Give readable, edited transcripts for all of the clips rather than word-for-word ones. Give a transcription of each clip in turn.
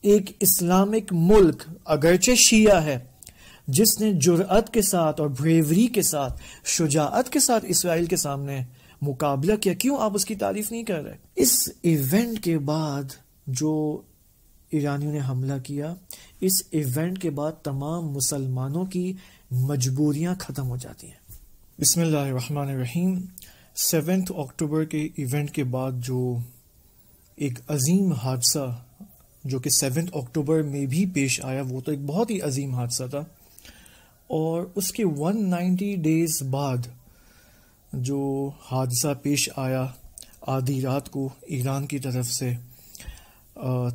ایک اسلامک ملک اگرچہ شیعہ ہے جس نے جرأت کے ساتھ اور بریوری کے ساتھ شجاعت کے ساتھ اسرائیل کے سامنے مقابلہ کیا، کیوں آپ اس کی تعریف نہیں کر رہے؟ اس ایونٹ کے بعد جو ایرانیوں نے حملہ کیا، اس ایونٹ کے بعد تمام مسلمانوں کی مجبوریاں ختم ہو جاتی ہیں۔ بسم اللہ الرحمن الرحیم۔ 7 اکتوبر کے ایونٹ کے بعد جو ایک عظیم حادثہ جو کہ 7 اکتوبر میں بھی پیش آیا، وہ تو ایک بہت ہی عظیم حادثہ تھا، اور اس کے 190 ڈیز بعد جو حادثہ پیش آیا آدھی رات کو ایران کی طرف سے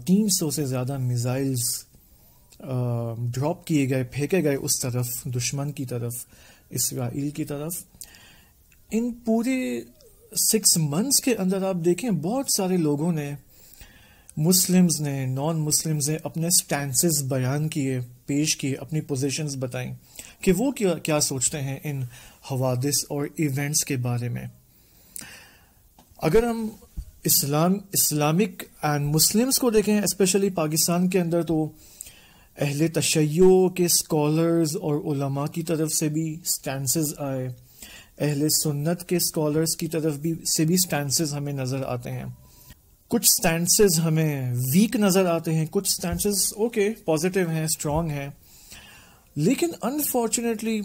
300 سے زیادہ میزائلز ڈراپ کیے گئے، پھینکے گئے اس طرف، دشمن کی طرف، اسرائیل کی طرف۔ ان پورے 6 منتھس کے اندر آپ دیکھیں بہت سارے لوگوں نے، مسلمز نے، نان مسلمز نے اپنے سٹینسز بیان کیے، پیش کیے، اپنی پوزیشنز بتائیں کہ وہ کیا سوچتے ہیں ان حوادث اور ایونٹس کے بارے میں۔ اگر ہم اسلامک اینڈ مسلمز کو دیکھیں، اسپیشلی پاکستان کے اندر، تو اہل تشیع کے اسکالرز اور علماء کی طرف سے بھی سٹینسز آئے، اہل سنت کے اسکالرز کی طرف سے بھی سٹینسز ہمیں نظر آتے ہیں۔ کچھ سٹینسز ہمیں ویک نظر آتے ہیں، کچھ سٹینسز اوکے پازیٹیو ہیں، اسٹرانگ ہیں، لیکن انفارچونیٹلی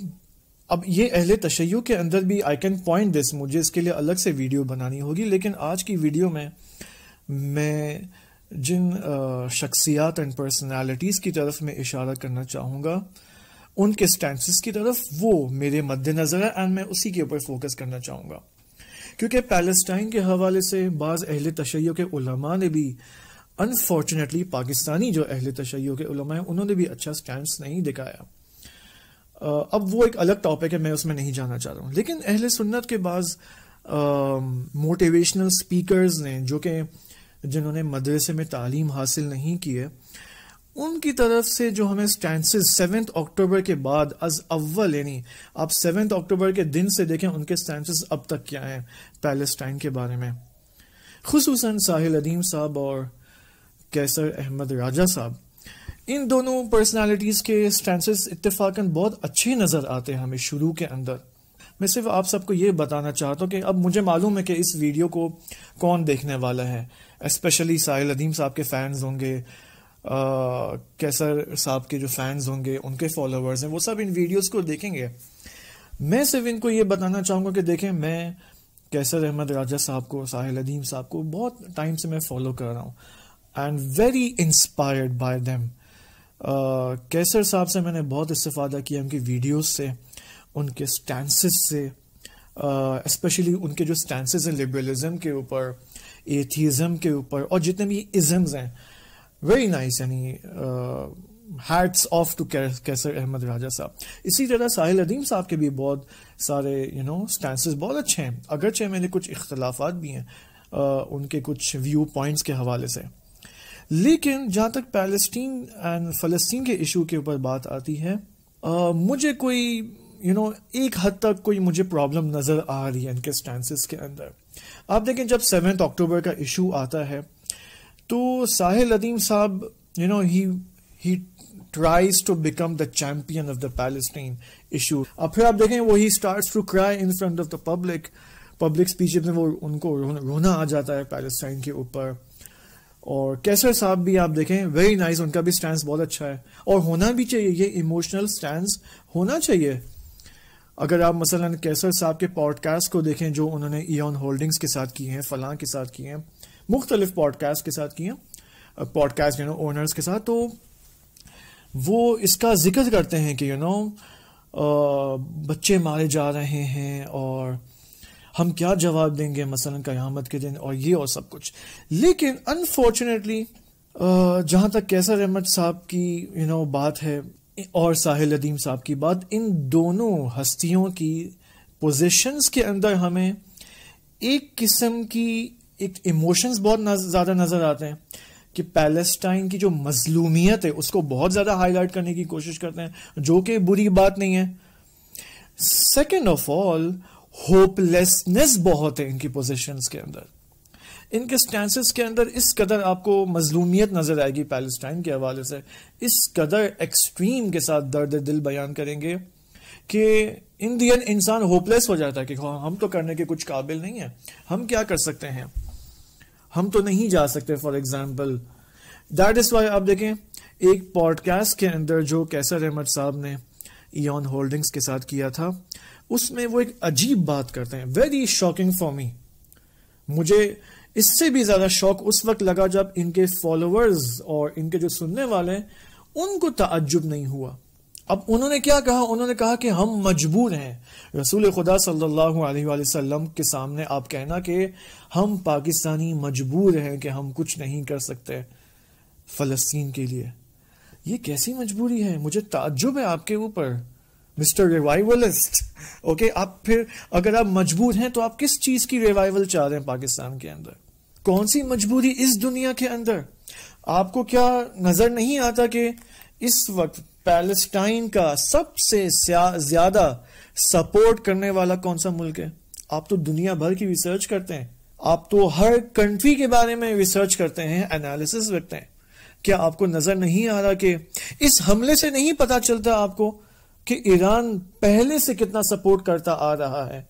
اب یہ اہل تشیع کے اندر بھی آئی کین پوائنٹ دس، مجھے اس کے لیے الگ سے ویڈیو بنانی ہوگی، لیکن آج کی ویڈیو میں جن شخصیات اینڈ پرسنالٹیز کی طرف میں اشارہ کرنا چاہوں گا، ان کے سٹینسز کی طرف، وہ میرے مد نظر ہے، اینڈ میں اسی کے اوپر فوکس کرنا چاہوں گا، کیونکہ پیلسٹائن کے حوالے سے بعض اہل تشیع کے علماء نے بھی انفارچونیٹلی، پاکستانی جو اہل تشیع کے علماء ہیں انہوں نے بھی اچھا سٹینس نہیں دکھایا۔ اب وہ ایک الگ ٹاپک ہے، میں اس میں نہیں جانا چاہ رہا ہوں، لیکن اہل سنت کے بعض موٹیویشنل سپیکرز نے، جو کہ جنہوں نے مدرسے میں تعلیم حاصل نہیں کی ہے، ان کی طرف سے جو ہمیں سٹینسز 7 اکتوبر کے بعد از اول، یعنی آپ 7 اکتوبر کے دن سے دیکھیں ان کے سٹینسز اب تک کیا ہیں پیلسٹائن کے بارے میں، خصوصاً ساحل ادیم صاحب اور کیسر احمد راجہ صاحب، ان دونوں پرسنالٹیز کے سٹینسز اتفاقاً بہت اچھے نظر آتے ہیں ہمیں شروع کے اندر۔ میں صرف آپ سب کو یہ بتانا چاہتا ہوں کہ اب مجھے معلوم ہے کہ اس ویڈیو کو کون دیکھنے والا ہے، اسپیشلی ساحل ادیم صاحب کے فینز ہوں گے، کیسر صاحب کے جو فینز ہوں گے، ان کے فالوورز ہیں، وہ سب ان ویڈیوز کو دیکھیں گے۔ میں صرف ان کو یہ بتانا چاہوں گا کہ دیکھیں، میں کیسر احمد راجہ صاحب کو، ساحل ادیم صاحب کو بہت ٹائم سے میں فالو کر رہا ہوں، and very inspired by them. کیسر صاحب سے میں نے بہت استفادہ کیا، ان کی ویڈیوز سے، ان کے سٹینسز سے، اسپیشلی ان کے جو سٹینسز ہیں لبرلزم کے اوپر، ایتھیزم کے اوپر، اور جتنے بھی ازمز ہیں، ویری نائس، یعنی ہیٹس آف ٹو کیسر احمد راجہ صاحب۔ اسی طرح ساحل ادیم صاحب کے بھی بہت سارے سٹینسز بہت اچھے ہیں، اگرچہ میرے کچھ اختلافات بھی ہیں ان کے کچھ ویو پوائنٹس کے حوالے سے، لیکن جہاں تک پیلسٹین اینڈ فلسطین کے ایشو کے اوپر بات آتی ہے، مجھے کوئی ایک حد تک کوئی مجھے پرابلم نظر آ رہی ہے ان کے سٹینسز کے اندر۔ آپ دیکھیں جب 7 اکتوبر کا ایشو آتا ہے تو ساحل ادیم صاحب he tries to become the champion of the Palestine issue۔ اب پھر آپ دیکھیں وہ he starts to cry in front of the public speeches میں، وہ ان کو رونا آ جاتا ہے پیلسٹائن کے اوپر۔ اور کیسر صاحب بھی آپ دیکھیں ویری نائس، ان کا بھی سٹینس بہت اچھا ہے، اور ہونا بھی چاہیے، یہ ایموشنل سٹینس ہونا چاہیے۔ اگر آپ مثلا کیسر صاحب کے پوڈ کاسٹ کو دیکھیں جو انہوں نے ایون ہولڈنگز کے ساتھ کی ہیں، فلاں کے ساتھ کی ہیں، مختلف پوڈ کاسٹ کے ساتھ کی ہیں، پوڈ کاسٹ اونرز کے ساتھ، تو وہ اس کا ذکر کرتے ہیں کہ بچے مارے جا رہے ہیں اور ہم کیا جواب دیں گے مثلا قیامت کے دن، اور یہ اور سب کچھ۔ لیکن انفارچونیٹلی جہاں تک کیسر احمد صاحب کی بات ہے اور ساحل ادیم صاحب کی بات، ان دونوں ہستیوں کی پوزیشنز کے اندر ہمیں ایک قسم کی ایک ایموشنز بہت زیادہ نظر آتے ہیں کہ پیلسٹائن کی جو مظلومیت ہے اس کو بہت زیادہ ہائی لائٹ کرنے کی کوشش کرتے ہیں، جو کہ بری بات نہیں ہے۔ Second of all, hope lessons بہت ہے ان کی پوزیشنز کے اندر، ان کے سٹینسز کے اندر اس قدر آپ کو مظلومیت نظر آئے گی پیلسٹائن کے حوالے سے، اس قدر ایکسٹریم کے ساتھ درد دل بیان کریں گے کہ ان دی اینڈ انسان ہوپلیس ہو جاتا ہے کہ ہم تو کرنے کے کچھ قابل نہیں ہیں، ہم کیا کر سکتے ہیں، ہم تو نہیں جا سکتے for example. That is why آپ دیکھیں ایک پوڈ کاسٹ کے اندر جو کیسر احمد صاحب نے ایون ہولڈنگز کے ساتھ کیا تھا، اس میں وہ ایک عجیب بات کرتے ہیں، ویری شاکنگ فار می. مجھے اس سے بھی زیادہ شوق اس وقت لگا جب ان کے فالوورز اور ان کے جو سننے والے ہیں ان کو تعجب نہیں ہوا. اب انہوں نے کیا کہا؟ انہوں نے کہا کہ ہم مجبور ہیں. رسول خدا صلی اللہ علیہ وآلہ وسلم کے سامنے آپ کہنا کہ ہم پاکستانی مجبور ہیں کہ ہم کچھ نہیں کر سکتے فلسطین کے لیے، یہ کیسی مجبوری ہے؟ مجھے تعجب ہے آپ کے اوپر مسٹر ریوائولسٹ. اوکے، آپ پھر اگر آپ مجبور ہیں تو آپ کس چیز کی ریوائول چاہ رہے ہیں پاکستان کے اندر؟ کون سی مجبوری اس دنیا کے اندر؟ آپ کو کیا نظر نہیں آتا کہ اس وقت پیلسٹائن کا سب سے زیادہ سپورٹ کرنے والا کون سا ملک ہے؟ آپ تو دنیا بھر کی ریسرچ کرتے ہیں، آپ تو ہر کنٹری کے بارے میں ریسرچ کرتے ہیں، انالیسس رکھتے ہیں. کیا آپ کو نظر نہیں آ رہا کہ اس حملے سے نہیں پتا چلتا آپ کو کہ ایران پہلے سے کتنا سپورٹ کرتا آ رہا ہے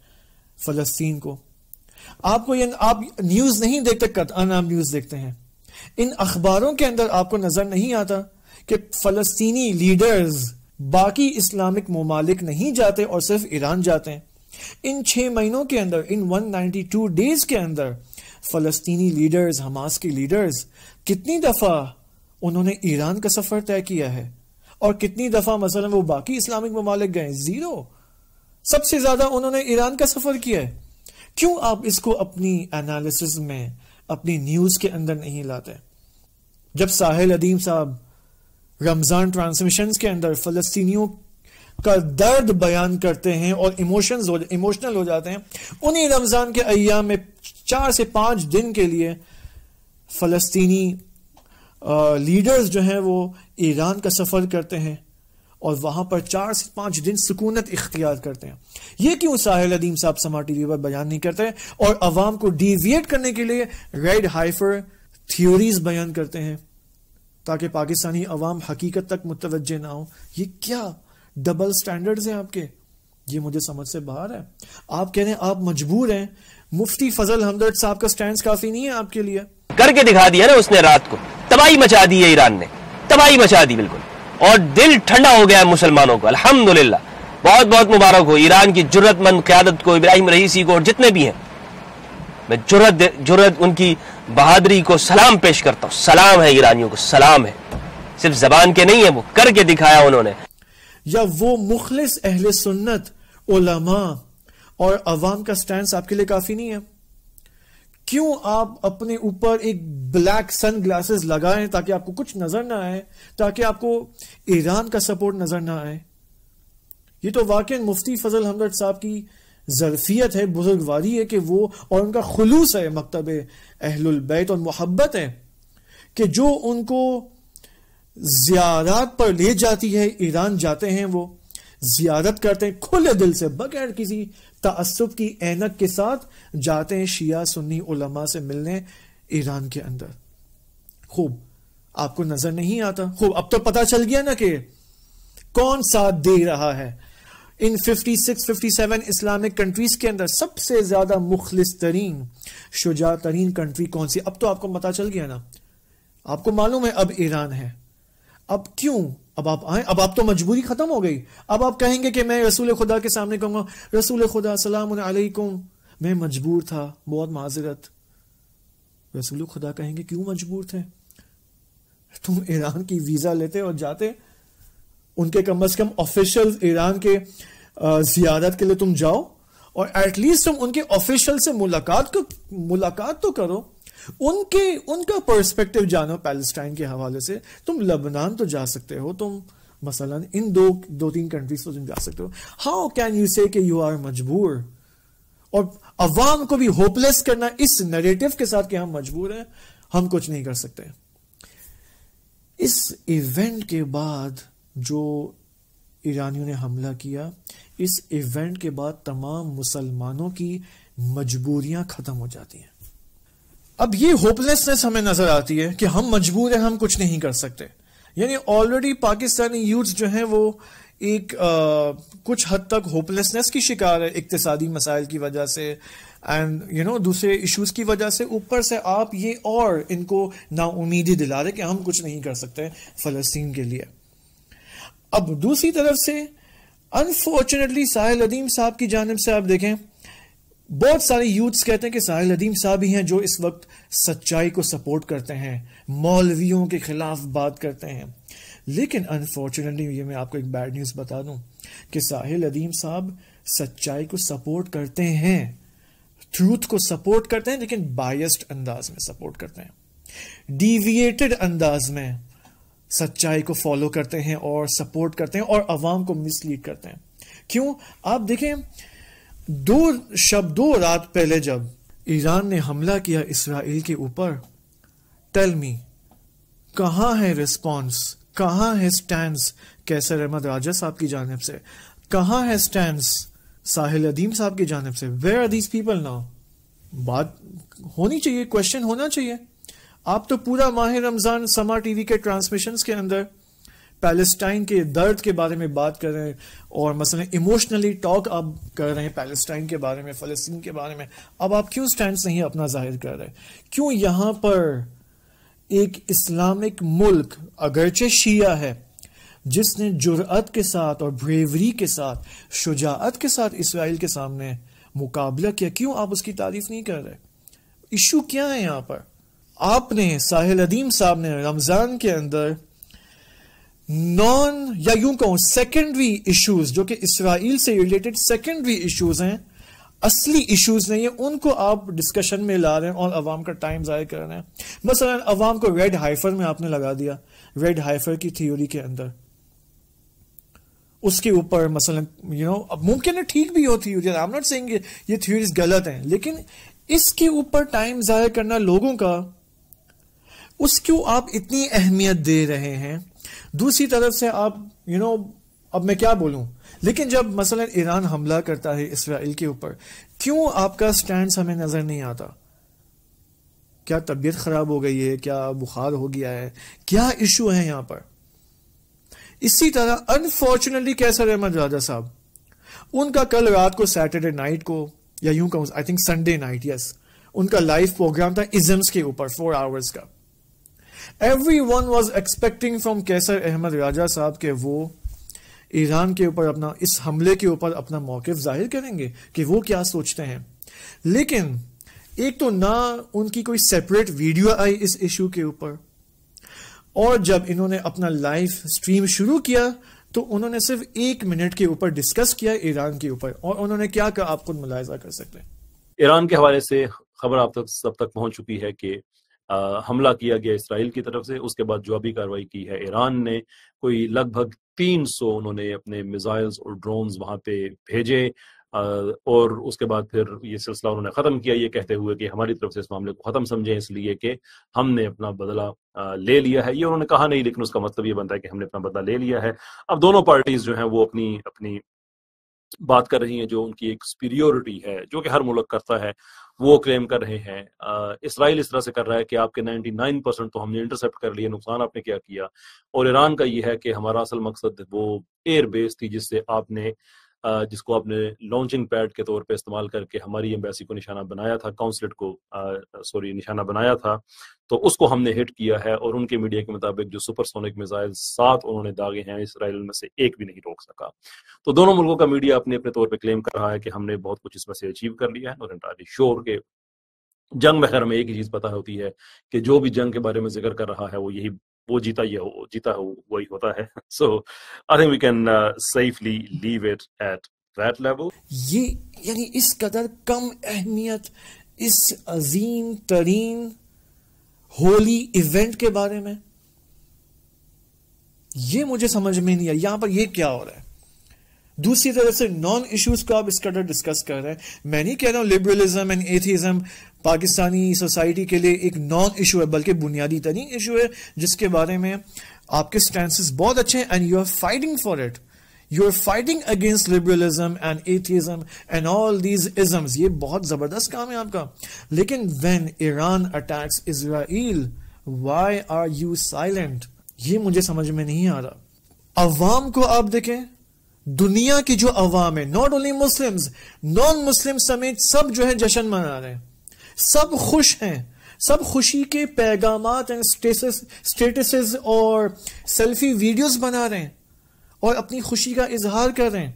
فلسطین کو؟ آپ کو آپ نیوز نہیں دیکھتے، قطعاً آپ نیوز دیکھتے ہیں. ان اخباروں کے اندر آپ کو نظر نہیں آتا کہ فلسطینی لیڈرز باقی اسلامک ممالک نہیں جاتے اور صرف ایران جاتے ہیں. ان 6 مہینوں کے اندر، ان 192 ڈیز کے اندر فلسطینی لیڈرز، حماس کے لیڈرز کتنی دفعہ انہوں نے ایران کا سفر طے کیا ہے اور کتنی دفعہ مثلا وہ باقی اسلامک ممالک گئے؟ 0. سب سے زیادہ انہوں نے ایران کا سفر کیا ہے. کیوں آپ اس کو اپنی انالیسز میں، اپنی نیوز کے اندر نہیں لاتے؟ جب ساحل ادیم صاحب رمضان ٹرانسمیشنز کے اندر فلسطینیوں کا درد بیان کرتے ہیں اور ایموشنل ہو جاتے ہیں، انہی رمضان کے ایام میں 4 سے 5 دن کے لیے فلسطینی لیڈرز جو ہیں وہ ایران کا سفر کرتے ہیں اور وہاں پر 4 سے 5 دن سکونت اختیار کرتے ہیں. یہ کیوں ساحل ادیم صاحب سما ٹی وی پر بیان نہیں کرتے اور عوام کو ڈیویٹ کرنے کے لیے ریڈ ہائفر تھیوریز بیان کرتے ہیں تاکہ پاکستانی عوام حقیقت تک متوجہ نہ ہو؟ یہ کیا ڈبل سٹینڈرڈز ہیں آپ کے؟ یہ مجھے سمجھ سے باہر ہے. آپ کہہ رہے ہیں آپ مجبور ہیں. مفتی فضل ہمدرد صاحب کا سٹینڈز کافی نہیں ہے آپ کے لیے؟ کر کے دکھا دیا نا اس نے، رات کو تباہی مچا دی ہے، ایران نے تباہی مچا دی بالکل، اور دل ٹھنڈا ہو گیا ہے مسلمانوں کو. الحمدللہ بہت بہت مبارک ہو ایران کی جرت مند قیادت کو، ابراہیم رئیسی کو اور جتنے بھی ہیں. میں جرت ان کی بہادری کو سلام پیش کرتا ہوں. سلام ہے ایرانیوں کو، سلام ہے. صرف زبان کے نہیں ہے، وہ کر کے دکھایا انہوں نے. یا وہ مخلص اہل سنت علماء اور عوام کا سٹینس آپ کے لیے کافی نہیں ہے؟ کیوں آپ اپنے اوپر ایک بلیک سن گلاسز لگائیں تاکہ آپ کو کچھ نظر نہ آئے، تاکہ آپ کو ایران کا سپورٹ نظر نہ آئے؟ یہ تو واقعی مفتی فضل ہمدرد صاحب کی ظرفیت ہے، بزرگواری ہے کہ وہ، اور ان کا خلوص ہے مکتب اہل البیت اور محبت ہے کہ جو ان کو زیارات پر لے جاتی ہے. ایران جاتے ہیں، وہ زیارت کرتے ہیں کھلے دل سے، بغیر کسی تعصب کی اینک کے ساتھ جاتے ہیں شیعہ سنی علماء سے ملنے ایران کے اندر. خوب آپ کو نظر نہیں آتا؟ خوب اب تو پتا چل گیا نا کہ کون ساتھ دے رہا ہے. ان 56-57 اسلامک کنٹریز کے اندر سب سے زیادہ مخلص ترین، شجاع ترین کنٹری کون سی؟ اب تو آپ کو پتا چل گیا نا، آپ کو معلوم ہے اب ایران ہے. اب کیوں؟ اب آپ آئیں، اب آپ تو مجبوری ختم ہو گئی. اب آپ کہیں گے کہ میں رسول خدا کے سامنے کہوں گا رسول خدا السلام علیکم، میں مجبور تھا، بہت معذرت. رسول خدا کہیں گے کیوں مجبور تھے؟ تم ایران کی ویزا لیتے اور جاتے، ان کے کم از کم آفیشل ایران کے زیارت کے لیے تم جاؤ اور ایٹ لیسٹ تم ان کے آفیشل سے ملاقات تو کرو، ان کا پرسپیکٹو جانو پیلسٹائن کے حوالے سے. تم لبنان تو جا سکتے ہو، تم مثلا ان دو تین کنٹریز تو تم جا سکتے ہو. ہاؤ کین یو سے کہ یو آر مجبور، اور عوام کو بھی ہوپلیس کرنا اس نیریٹو کے ساتھ کہ ہم مجبور ہیں، ہم کچھ نہیں کر سکتے. اس ایونٹ کے بعد جو ایرانیوں نے حملہ کیا، اس ایونٹ کے بعد تمام مسلمانوں کی مجبوریاں ختم ہو جاتی ہیں. اب یہ ہوپلیسنس ہمیں نظر آتی ہے کہ ہم مجبور ہیں, ہم کچھ نہیں کر سکتے. یعنی آلریڈی پاکستانی یوتھ جو ہیں وہ ایک کچھ حد تک ہوپلیسنس کی شکار ہے اقتصادی مسائل کی وجہ سے اینڈ دوسرے ایشوز کی وجہ سے. اوپر سے آپ یہ اور ان کو نا امیدی دلا رہے کہ ہم کچھ نہیں کر سکتے فلسطین کے لیے. اب دوسری طرف سے انفارچونیٹلی ساحل ادیم صاحب کی جانب سے آپ دیکھیں, بہت سارے یوتھس کہتے ہیں کہ ساحل ادیم صاحب ہی ہیں جو اس وقت سچائی کو سپورٹ کرتے ہیں, مولویوں کے خلاف بات کرتے ہیں. لیکن انفارچونیٹلی یہ میں آپ کو ایک بیڈ نیوز بتا دوں کہ ساحل ادیم صاحب سچائی کو سپورٹ کرتے ہیں, ٹروتھ کو سپورٹ کرتے ہیں, لیکن بائسڈ انداز میں سپورٹ کرتے ہیں, ڈیویٹڈ انداز میں سچائی کو فالو کرتے ہیں اور سپورٹ کرتے ہیں اور عوام کو مس لیڈ کرتے ہیں. کیوں؟ آپ دیکھیں, دو رات پہلے جب ایران نے حملہ کیا اسرائیل کے اوپر, ٹیل می کہاں ہے ریسپانس, کہاں ہے سٹینڈز قیصر احمد راجہ صاحب کی جانب سے, کہاں ہے سٹینڈز ساحل ادیم صاحب کی جانب سے؟ Where are these people now? بات ہونی چاہیے, کوشچن ہونا چاہیے. آپ تو پورا ماہ رمضان سما ٹی وی کے ٹرانسمیشنز کے اندر پیلسٹائن کے درد کے بارے میں بات کر رہے ہیں اور مثلا ایموشنلی ٹاک آپ کر رہے ہیں پیلسٹائن کے بارے میں, فلسطین کے بارے میں. اب آپ کیوں سٹینڈز نہیں اپنا ظاہر کر رہے؟ کیوں یہاں پر ایک اسلامک ملک اگرچہ شیعہ ہے جس نے جرأت کے ساتھ اور بریوری کے ساتھ, شجاعت کے ساتھ اسرائیل کے سامنے مقابلہ کیا, کیوں آپ اس کی تعریف نہیں کر رہے؟ ایشو کیا ہے یہاں پر؟ آپ نے ساحل ادیم صاحب نے رمضان کے اندر یا یوں کہوں سیکنڈری ایشوز جو کہ اسرائیل سے ریلیٹڈ سیکنڈری ایشوز ہیں, اصلی ایشوز نہیں ہیں, ان کو آپ ڈسکشن میں لا رہے ہیں اور عوام کا ٹائم ضائع کر رہے ہیں. مثلا عوام کو ریڈ ہائفر میں آپ نے لگا دیا, ریڈ ہائفر کی تھیوری کے اندر اس کے اوپر مثلا اب ممکن ہے ٹھیک بھی ہو theory, I am not seeing یہ تھیوریز غلط ہیں, لیکن اس کے اوپر ٹائم ضائع کرنا لوگوں کا, اس کو آپ اتنی اہمیت دے رہے ہیں. دوسری طرف سے آپ اب میں کیا بولوں, لیکن جب مثلا ایران حملہ کرتا ہے اسرائیل کے اوپر, کیوں آپ کا سٹینڈ ہمیں نظر نہیں آتا؟ کیا طبیعت خراب ہو گئی ہے؟ کیا بخار ہو گیا ہے؟ کیا ایشو ہے یہاں پر؟ اسی طرح انفارچونیٹلی قیصر احمد راجہ صاحب, ان کا کل رات کو سیٹرڈے نائٹ کو یا یوں کہوں آئی تھنک سنڈے نائٹ, یس, ان کا لائیو پروگرام تھا ازمز کے اوپر 4 hours کا. Everyone was expecting from قیصر احمد راجہ صاحب کہ وہ ایران کے اوپر اپنا, اس حملے کے اوپر اپنا موقف ظاہر کریں گے کہ وہ کیا سوچتے ہیں. لیکن ایک تو نہ ان کی کوئی سیپریٹ ویڈیو آئی اس ایشو کے اوپر, اور جب انہوں نے اپنا لائیو سٹریم شروع کیا تو انہوں نے صرف 1 منٹ کے اوپر ڈسکس کیا ایران کے اوپر, اور انہوں نے کیا کہا آپ خود ملاحظہ کر سکتے ہیں. ایران کے حوالے سے خبر آپ تک سب تک پہنچ چکی ہے کہ حملہ کیا گیا اسرائیل کی طرف سے, اس کے بعد جوابی کارروائی کی ہے ایران نے. کوئی لگ بھگ 300 انہوں نے اپنے میزائلز اور ڈرونز وہاں پہ بھیجے, اور اس کے بعد پھر یہ سلسلہ انہوں نے ختم کیا یہ کہتے ہوئے کہ ہماری طرف سے اس معاملے کو ختم سمجھیں, اس لیے کہ ہم نے اپنا بدلہ لے لیا ہے. یہ انہوں نے کہا نہیں, لیکن اس کا مطلب یہ بنتا ہے کہ ہم نے اپنا بدلہ لے لیا ہے. اب دونوں پارٹیز جو ہیں وہ اپنی بات کر رہی ہیں, جو ان کی ایک سپیریورٹی ہے جو کہ ہر ملک کرتا ہے وہ کلیم کر رہے ہیں. اسرائیل اس طرح سے کر رہا ہے کہ آپ کے 99% تو ہم نے انٹرسپٹ کر لیے, نقصان آپ نے کیا کیا. اور ایران کا یہ ہے کہ ہمارا اصل مقصد وہ ایئر بیس تھی جس کو آپ نے لانچنگ پیڈ کے طور پہ استعمال کر کے ہماری ایمبیسی کو نشانہ بنایا تھا, کونسلیٹ کو نشانہ بنایا تھا, تو اس کو ہم نے ہٹ کیا ہے. اور ان کے میڈیا کے مطابق جو سپر سونک میزائل 7 انہوں نے داغے ہیں, اسرائیل میں سے ایک بھی نہیں روک سکا. تو دونوں ملکوں کا میڈیا اپنے طور پہ کلیم کر رہا ہے کہ ہم نے بہت کچھ اس میں سے اچیو کر لیا ہے. اور انٹائرلی شور کہ جنگ میں خیر ہمیں ایک ہی چیز پتہ ہوتی ہے کہ جو بھی جنگ کے بارے میں ذکر کر رہا ہے وہ جیتا وہی ہوتا ہے. So I think we can safely leave it at that level. یہ یعنی اس قدر کم اہمیت اس عظیم ترین ہولی ایونٹ کے بارے میں, یہ مجھے سمجھ میں نہیں آیا یہاں پر یہ کیا ہو رہا ہے. دوسری طرف سے نان ایشوز کو آپ اس قدر ڈسکس کر رہے ہیں. میں نہیں کہہ رہا ہوں liberalism and atheism Pakistani society کے لیے ایک نان ایشو ہے, بلکہ بنیادی ترین ایشو ہے جس کے بارے میں آپ کے سٹینسز بہت اچھے ہیں and you are fighting for it. You are fighting against liberalism and atheism and all these isms. یہ بہت زبردست کام ہے آپ کا. لیکن when Iran attacks Israel, why are you silent? یہ مجھے سمجھ میں نہیں آ رہا. عوام کو آپ دیکھیں, دنیا کی جو عوام ہے, ناٹ اونلی مسلمز, نان مسلم سمیت سب جو ہے جشن منا رہے ہیں, سب خوش ہیں, سب خوشی کے پیغامات اسٹیٹسز اور سیلفی ویڈیوز بنا رہے ہیں اور اپنی خوشی کا اظہار کر رہے ہیں.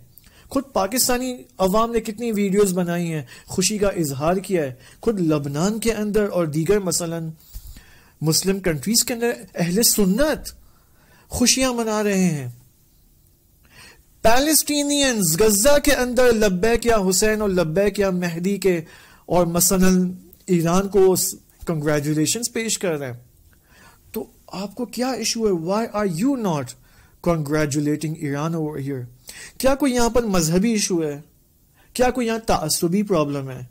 خود پاکستانی عوام نے کتنی ویڈیوز بنائی ہیں, خوشی کا اظہار کیا ہے. خود لبنان کے اندر اور دیگر مثلا مسلم کنٹریز کے اندر اہل سنت خوشیاں منا رہے ہیں. پیلسٹینینز غزہ کے اندر لبیک یا حسین اور لبیک یا مہدی کے, اور مثلا ایران کو کنگریچولیشنز پیش کر رہے ہیں. تو آپ کو کیا ایشو ہے؟ Why are you not congratulating Iran over here? کیا کوئی یہاں پر مذہبی ایشو ہے؟ کیا کوئی یہاں تعصبی پرابلم ہے؟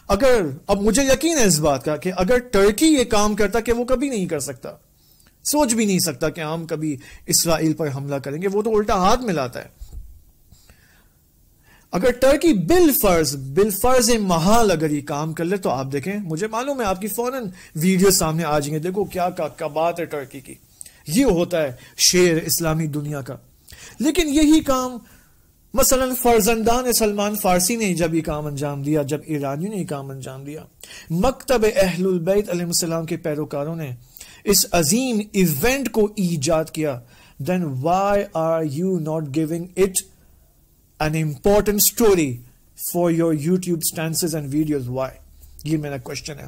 اگر اب مجھے یقین ہے اس بات کا کہ اگر ٹرکی یہ کام کرتا, کہ وہ کبھی نہیں کر سکتا, سوچ بھی نہیں سکتا کہ ہم کبھی اسرائیل پر حملہ کریں گے, وہ تو الٹا ہاتھ ملاتا ہے. اگر ٹرکی بالفرض محال اگر یہ کام کر لے تو آپ دیکھیں, مجھے معلوم ہے آپ کی فوراً ویڈیو سامنے آ جائیں گے, دیکھو کیا بات ہے ٹرکی کی, یہ ہوتا ہے شیر اسلامی دنیا کا. لیکن یہی کام مثلا فرزندان سلمان فارسی نے جب یہ کام انجام دیا, جب ایرانیوں نے یہ کام انجام دیا, مکتب اہل البیت علیہ السلام کے پیروکاروں نے اس عظیم ایونٹ کو ایجاد کیا, then why are you not giving it an important story for your YouTube stances and videos? Why? یہ میرا کوشچن ہے.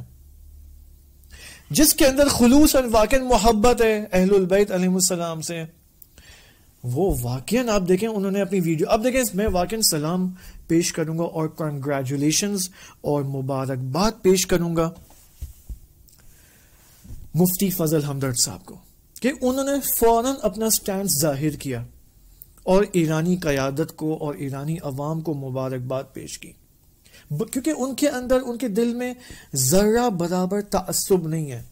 جس کے اندر خلوص اور واقعی محبت ہے اہل البیت علیہ السلام سے, وہ واقعاً آپ دیکھیں انہوں نے اپنی ویڈیو, اب دیکھیں میں واقعاً سلام پیش کروں گا اور کنگریچولیشنز اور مبارکباد پیش کروں گا مفتی فضل ہمدرد صاحب کو کہ انہوں نے فوراً اپنا سٹینڈ ظاہر کیا اور ایرانی قیادت کو اور ایرانی عوام کو مبارکباد پیش کی, کیونکہ ان کے اندر, ان کے دل میں ذرہ برابر تعصب نہیں ہے.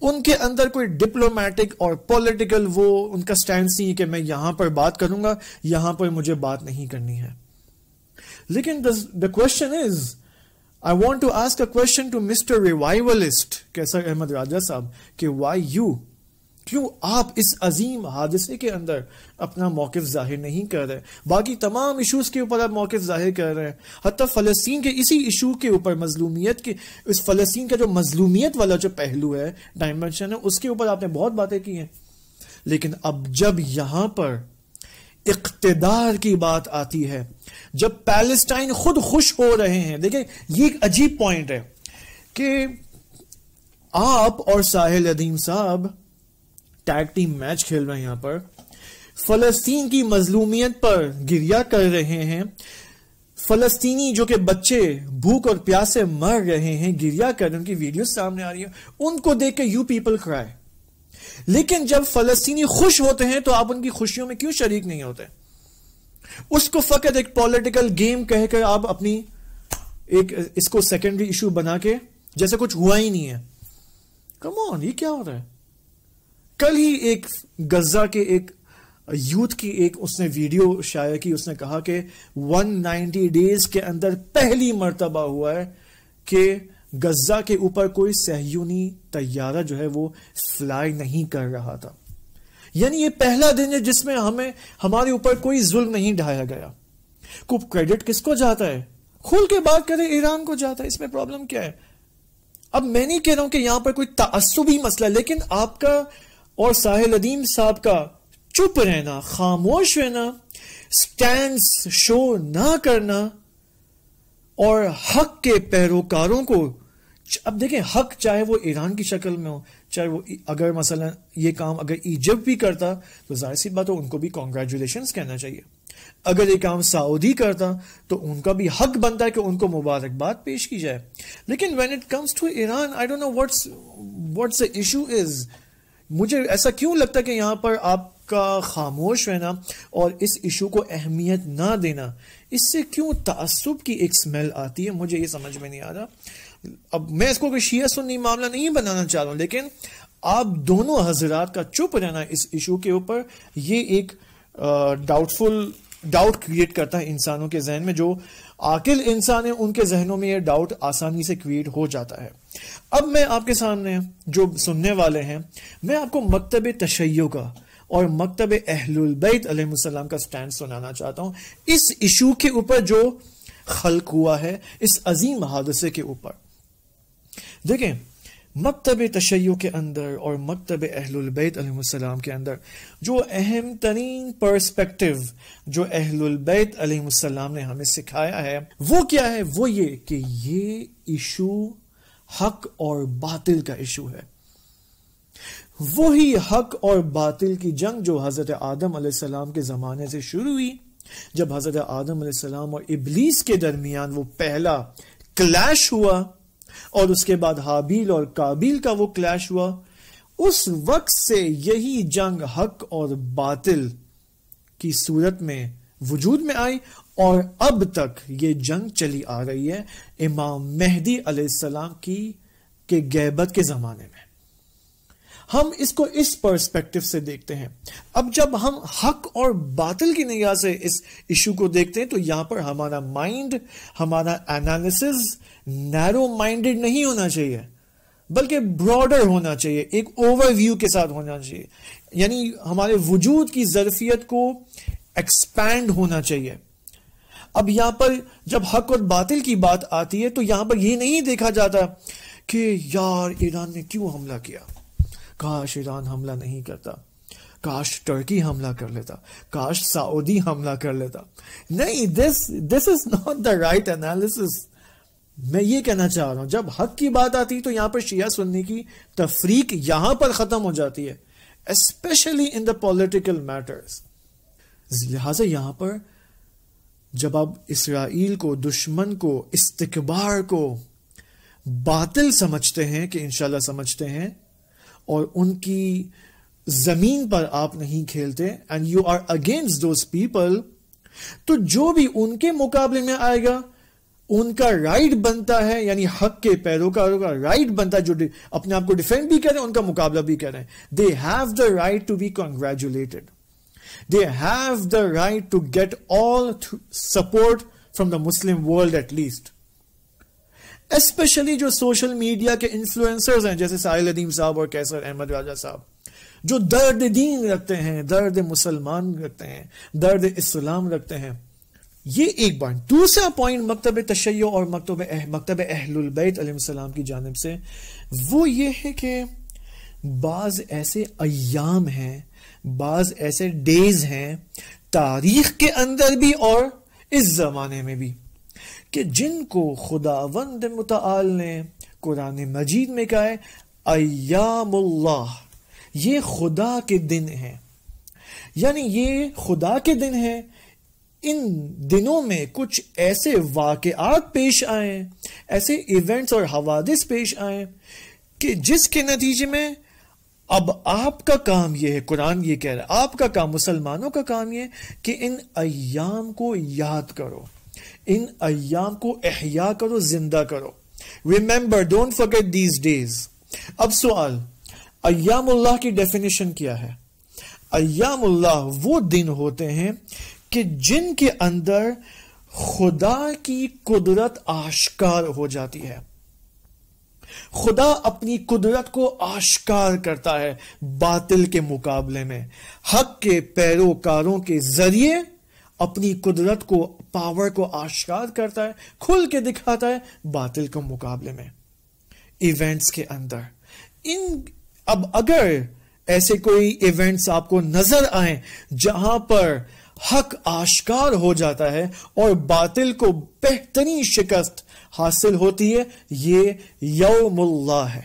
ان کے اندر کوئی ڈپلومیٹک اور پولیٹیکل وہ ان کا سٹینڈ نہیں کہ میں یہاں پر بات کروں گا, یہاں پر مجھے بات نہیں کرنی ہے. لیکن the question is, I want to ask a question to Mr. Revivalist کیسر احمد راجہ صاحب کہ why you, کیوں آپ اس عظیم حادثے کے اندر اپنا موقف ظاہر نہیں کر رہے؟ باقی تمام ایشوز کے اوپر آپ موقف ظاہر کر رہے ہیں, حتیٰ فلسطین کے اسی ایشو کے اوپر, مظلومیت کے, اس فلسطین کا جو مظلومیت والا جو پہلو ہے, ڈائمنشن ہے, اس کے اوپر آپ نے بہت باتیں کی ہیں. لیکن اب جب یہاں پر اقتدار کی بات آتی ہے, جب پیلسٹائن خود خوش ہو رہے ہیں, دیکھیں یہ ایک عجیب پوائنٹ ہے کہ آپ اور ساحل ادیم صاحب ٹیگ ٹیم میچ کھیل رہے ہیں, یہاں پر فلسطین کی مظلومیت پر گریہ کر رہے ہیں, فلسطینی جو کہ بچے بھوک اور پیاس سے مر رہے ہیں گریہ کر رہے ہیں, ان کی ویڈیوز سامنے آ رہی ہیں, ان کو دیکھ کے یو پیپل کرائے. لیکن جب فلسطینی خوش ہوتے ہیں تو آپ ان کی خوشیوں میں کیوں شریک نہیں ہوتے؟ اس کو فقط ایک پولیٹیکل گیم کہہ کر آپ اپنی ایک اس کو سیکنڈری ایشو بنا کے جیسے کچھ ہوا ہی نہیں ہے. کم آن, یہ کیا ہو رہا ہے؟ کل ہی ایک غزہ کے ایک یوتھ کی ایک اس نے ویڈیو شائع کی, اس نے کہا کہ 190 ڈیز کے اندر پہلی مرتبہ ہوا ہے کہ غزہ کے اوپر کوئی صہیونی طیارہ جو ہے وہ فلائی نہیں کر رہا تھا. یعنی یہ پہلا دن ہے جس میں ہمارے اوپر کوئی ظلم نہیں ڈھایا گیا. کو کریڈٹ کس کو جاتا ہے؟ کھول کے بات کرے, ایران کو جاتا ہے. اس میں پرابلم کیا ہے؟ اب میں نہیں کہہ رہا ہوں کہ یہاں پر کوئی تعصبی مسئلہ ہے, لیکن آپ کا اور ساحل ادیم صاحب کا چپ رہنا, خاموش رہنا, سٹینڈز شو نہ کرنا اور حق کے پیروکاروں کو, اب دیکھیں حق چاہے وہ ایران کی شکل میں ہو, چاہے وہ اگر مثلا یہ کام اگر ایجپٹ بھی کرتا تو ظاہر سی بات ہو ان کو بھی کانگریچولیشنز کہنا چاہیے. اگر یہ کام سعودی کرتا تو ان کا بھی حق بنتا ہے کہ ان کو مبارکباد پیش کی جائے. لیکن when it comes to Iran, I don't know what's the issue is. مجھے ایسا کیوں لگتا ہے کہ یہاں پر آپ کا خاموش رہنا اور اس ایشو کو اہمیت نہ دینا, اس سے کیوں تعصب کی ایک سمیل آتی ہے؟ مجھے یہ سمجھ میں نہیں آ رہا. اب میں اس کو کوئی شیعہ سنی معاملہ نہیں بنانا چاہ رہا ہوں, لیکن آپ دونوں حضرات کا چپ رہنا اس ایشو کے اوپر, یہ ایک ڈاؤٹ کریٹ کرتا ہے انسانوں کے ذہن میں. جو عاقل انسان ہیں ان کے ذہنوں میں یہ ڈاؤٹ آسانی سے کریٹ ہو جاتا ہے. اب میں آپ کے سامنے جو سننے والے ہیں میں آپ کو مکتب تشیع کا اور مکتب اہل البیت علیہ السلام کا سٹینڈ سنانا چاہتا ہوں اس ایشو کے اوپر جو خلق ہوا ہے اس عظیم حادثے کے اوپر. دیکھیں مکتب تشیع کے اندر اور مکتب اہل البیت علیہ السلام کے اندر جو اہم ترین پرسپیکٹو جو اہل البیت علیہ السلام نے ہمیں سکھایا ہے وہ کیا ہے؟ وہ یہ کہ یہ ایشو حق اور باطل کا ایشو ہے. وہی حق اور باطل کی جنگ جو حضرت آدم علیہ السلام کے زمانے سے شروع ہوئی، جب حضرت آدم علیہ السلام اور ابلیس کے درمیان وہ پہلا کلیش ہوا اور اس کے بعد حابیل اور کابیل کا وہ کلیش ہوا، اس وقت سے یہی جنگ حق اور باطل کی صورت میں وجود میں آئی اور اب تک یہ جنگ چلی آ رہی ہے امام مہدی علیہ السلام کے غیبت کے زمانے میں. ہم اس کو اس پرسپیکٹو سے دیکھتے ہیں. اب جب ہم حق اور باطل کی نگاہ سے اس ایشو کو دیکھتے ہیں تو یہاں پر ہمارا مائنڈ، ہمارا انالیسز نیرو مائنڈڈ نہیں ہونا چاہیے بلکہ براڈر ہونا چاہیے، ایک اوور ویو کے ساتھ ہونا چاہیے. یعنی ہمارے وجود کی ظرفیت کو ایکسپینڈ ہونا چاہیے. اب یہاں پر جب حق اور باطل کی بات آتی ہے تو یہاں پر یہ نہیں دیکھا جاتا کہ یار ایران نے کیوں حملہ کیا، کاش ایران حملہ نہیں کرتا، کاش ٹرکی حملہ کر لیتا، کاش سعودی حملہ کر لیتا. نہیں، this is not the right analysis. میں یہ کہنا چاہ رہا ہوں جب حق کی بات آتی تو یہاں پر شیعہ سنی کی تفریق یہاں پر ختم ہو جاتی ہے، especially in the political matters. لہٰذا یہاں پر جب آپ اسرائیل کو، دشمن کو، استکبار کو باطل سمجھتے ہیں کہ انشاءاللہ سمجھتے ہیں اور ان کی زمین پر آپ نہیں کھیلتے and you are against those people, تو جو بھی ان کے مقابلے میں آئے گا ان کا رائٹ بنتا ہے، یعنی حق کے پیروکاروں کا رائٹ بنتا ہے جو اپنے آپ کو ڈیفینڈ بھی کریں ان کا مقابلہ بھی کریں. They have the right to be congratulated. They have the right to get all support from the Muslim world at least. Especially جو سوشل میڈیا کے انفلوئنسرز ہیں جیسے ساحل ندیم صاحب اور کیسر احمد راجہ صاحب، جو درد دین رکھتے ہیں، درد مسلمان رکھتے ہیں، درد اسلام رکھتے ہیں. یہ ایک پوائنٹ. دوسرا پوائنٹ مکتب تشیع اور مکتب اہل البیت علیہ السلام کی جانب سے وہ یہ ہے کہ بعض ایسے ایام ہیں، بعض ایسے ڈیز ہیں تاریخ کے اندر بھی اور اس زمانے میں بھی کہ جن کو خداوند متعال نے قرآن مجید میں کہا ہے ایام اللہ، یہ خدا کے دن ہیں. یعنی یہ خدا کے دن ہیں. ان دنوں میں کچھ ایسے واقعات پیش آئیں، ایسے ایونٹس اور حوادث پیش آئیں کہ جس کے نتیجے میں اب آپ کا کام یہ ہے، قرآن یہ کہہ رہا ہے، آپ کا کام، مسلمانوں کا کام یہ کہ ان ایام کو یاد کرو، ان ایام کو احیا کرو، زندہ کرو. Remember, don't forget these days. اب سوال، ایام اللہ کی ڈیفینیشن کیا ہے؟ ایام اللہ وہ دن ہوتے ہیں کہ جن کے اندر خدا کی قدرت آشکار ہو جاتی ہے. خدا اپنی قدرت کو آشکار کرتا ہے باطل کے مقابلے میں، حق کے پیروکاروں کے ذریعے اپنی قدرت کو، پاور کو آشکار کرتا ہے، کھل کے دکھاتا ہے باطل کے مقابلے میں ایونٹس کے اندر. اب اگر ایسے کوئی ایونٹس آپ کو نظر آئیں جہاں پر حق آشکار ہو جاتا ہے اور باطل کو بہترین شکست حاصل ہوتی ہے، یہ یوم اللہ ہے،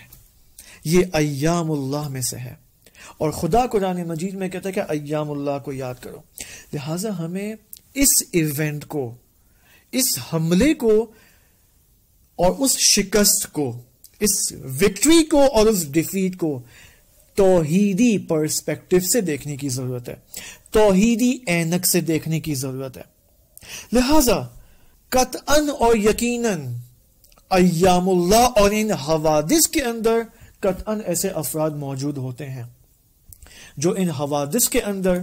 یہ ایام اللہ میں سے ہے. اور خدا قرآن مجید میں کہتا ہے کہ ایام اللہ کو یاد کرو. لہٰذا ہمیں اس ایونٹ کو، اس حملے کو اور اس شکست کو، اس وکٹری کو اور اس ڈیفیٹ کو توحیدی پرسپیکٹو سے دیکھنے کی ضرورت ہے، توحیدی اینک سے دیکھنے کی ضرورت ہے. لہذا قطعاً اور یقیناً ایام اللہ اور ان حوادث کے اندر قطعاً ایسے افراد موجود ہوتے ہیں جو ان حوادث کے اندر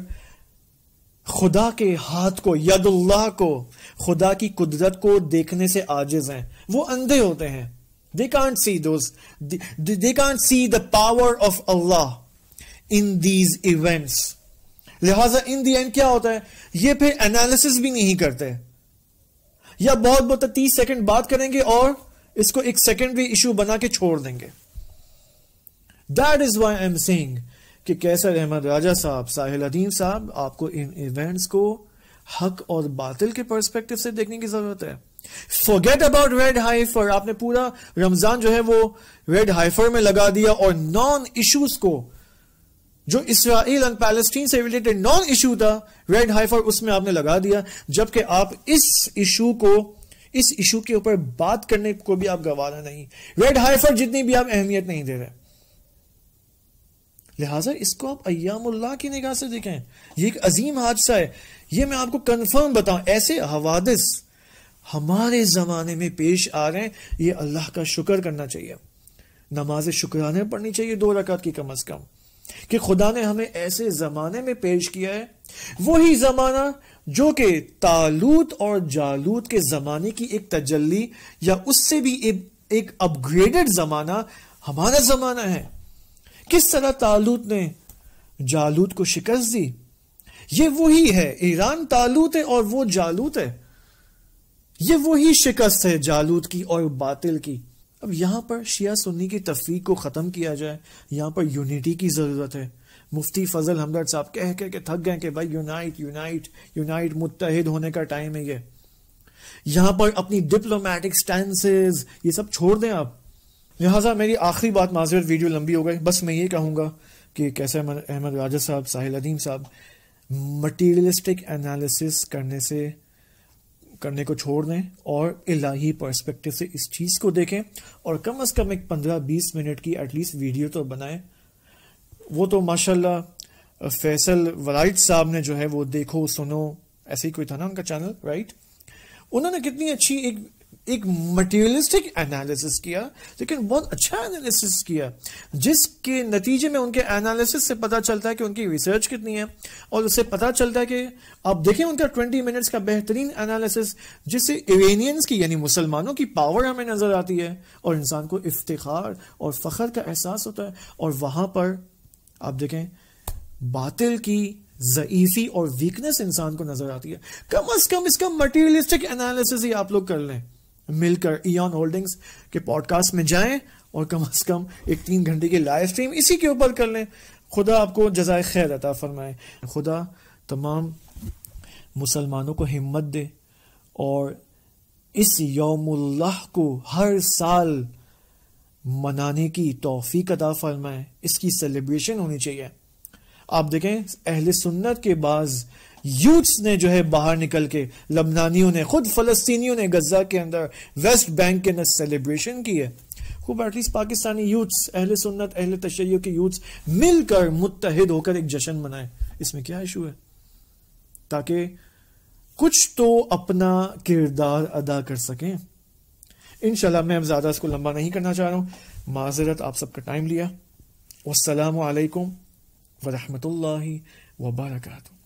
خدا کے ہاتھ کو، ید اللہ کو، خدا کی قدرت کو دیکھنے سے عاجز ہیں. وہ اندھے ہوتے ہیں. They can't see they can't see the power of Allah in these events. لہذا in the end کیا ہوتا ہے؟ یہ پھر انالیسس بھی نہیں کرتے، یا بہت بہت 30 سیکنڈ بات کریں گے اور اس کو ایک سیکنڈری ایشو بنا کے چھوڑ دیں گے. That is why I'm saying کہ کیسر احمد راجہ صاحب، ساحل الدین صاحب، آپ کو ان ایونٹس کو حق اور باطل کے پرسپیکٹو سے دیکھنے کی ضرورت ہے. Forget about red heifer. آپ نے پورا رمضان جو ہے وہ ریڈ ہائفر میں لگا دیا، اور نان ایشوز کو، جو اسرائیل اور پیلسٹین سے ریلیٹڈ نان ایشو تھا، ریڈ ہائفر اس میں آپ نے لگا دیا، جبکہ آپ اس ایشو کے اوپر بات کرنے کو بھی آپ گوارا نہیں. ریڈ ہائفر جتنی بھی آپ اہمیت نہیں دے رہے. لہٰذا اس کو آپ ایام اللہ کی نگاہ سے دیکھیں. یہ ایک عظیم حادثہ ہے. یہ میں آپ کو کنفرم بتاؤں، ایسے حوادث ہمارے زمانے میں پیش آ رہے ہیں. یہ اللہ کا شکر کرنا چاہیے. نماز شکرانے پڑھنی چاہیے 2 رکعت کی کم از کم، کہ خدا نے ہمیں ایسے زمانے میں پیش کیا ہے. وہی زمانہ جو کہ طالوت اور جالوت کے زمانے کی ایک تجلی، یا اس سے بھی ایک اپ گریڈڈ زمانہ ہمارا زمانہ ہے. کس طرح طالوت نے جالوت کو شکست دی. یہ وہی ہے. ایران طالوت ہے اور وہ جالوت ہے. یہ وہی شکست ہے جالوت کی اور باطل کی. اب یہاں پر شیعہ سنی کی تفریق کو ختم کیا جائے. یہاں پر یونٹی کی ضرورت ہے. مفتی فضل ہمدرد صاحب کہہ کے تھک گئے کہ بھائی یونائٹ متحد ہونے کا ٹائم ہے. یہاں پر اپنی ڈپلومیٹک سٹینسز یہ سب چھوڑ دیں آپ. لہٰذا میری آخری بات، معذرت ویڈیو لمبی ہو گئی، بس میں یہ کہوں گا کہ کیسر احمد راجہ صاحب، ساحل الدین صاحب، مٹیریلسٹک انالیسس کرنے کو چھوڑ دیں اور الہی پرسپیکٹو سے اس چیز کو دیکھیں، اور کم از کم ایک 15-20 منٹ کی ایٹ لیسٹ ویڈیو تو بنائیں. وہ تو ماشاءاللہ فیصل ورائٹ صاحب نے جو ہے وہ دیکھو سنو، ایسے ہی کوئی تھا نا ان کا چینل، رائٹ؟ انہوں نے کتنی اچھی ایک مٹیریلسٹک انالیسس کیا، لیکن بہت اچھا انالیسس کیا، جس کے نتیجے میں ان کے انالیسس سے پتا چلتا ہے کہ ان کی ریسرچ کتنی ہے، اور اس سے پتا چلتا ہے کہ آپ دیکھیں ان کا 20 منٹس کا بہترین انالیسس، جس سے ایرانینز کی یعنی مسلمانوں کی پاور ہمیں نظر آتی ہے، اور انسان کو افتخار اور فخر کا احساس ہوتا ہے. اور وہاں پر آپ دیکھیں باطل کی ضعیفی اور ویکنس انسان کو نظر آتی ہے. کم از کم اس کا مٹیریلسٹک انالیسس ہی آپ لوگ کر لیں. مل کر ایون ہولڈنگز کے پوڈ کاسٹ میں جائیں اور کم از کم ایک 3 گھنٹے کی لائیو سٹریم اسی کے اوپر کر لیں. خدا آپ کو جزائے خیر عطا فرمائے. خدا تمام مسلمانوں کو ہمت دے اور اس یوم اللہ کو ہر سال منانے کی توفیق عطا فرمائے. اس کی سیلیبریشن ہونی چاہیے. آپ دیکھیں اہل سنت کے بعض یوتھس نے جو ہے باہر نکل کے، لبنانیوں نے، خود فلسطینیوں نے غزہ کے اندر، ویسٹ بینک کے اندر سیلیبریشن کی ہے. خوب ایٹ لیسٹ پاکستانی یوتھس، اہل سنت، اہل تشیع کے یوتھس مل کر متحد ہو کر ایک جشن منائیں. اس میں کیا ایشو ہے؟ تاکہ کچھ تو اپنا کردار ادا کر سکیں. انشاءاللہ میں اب زیادہ اس کو لمبا نہیں کرنا چاہ رہا ہوں. معذرت آپ سب کا ٹائم لیا. والسلام علیکم ورحمۃ اللہ وبرکاتہ.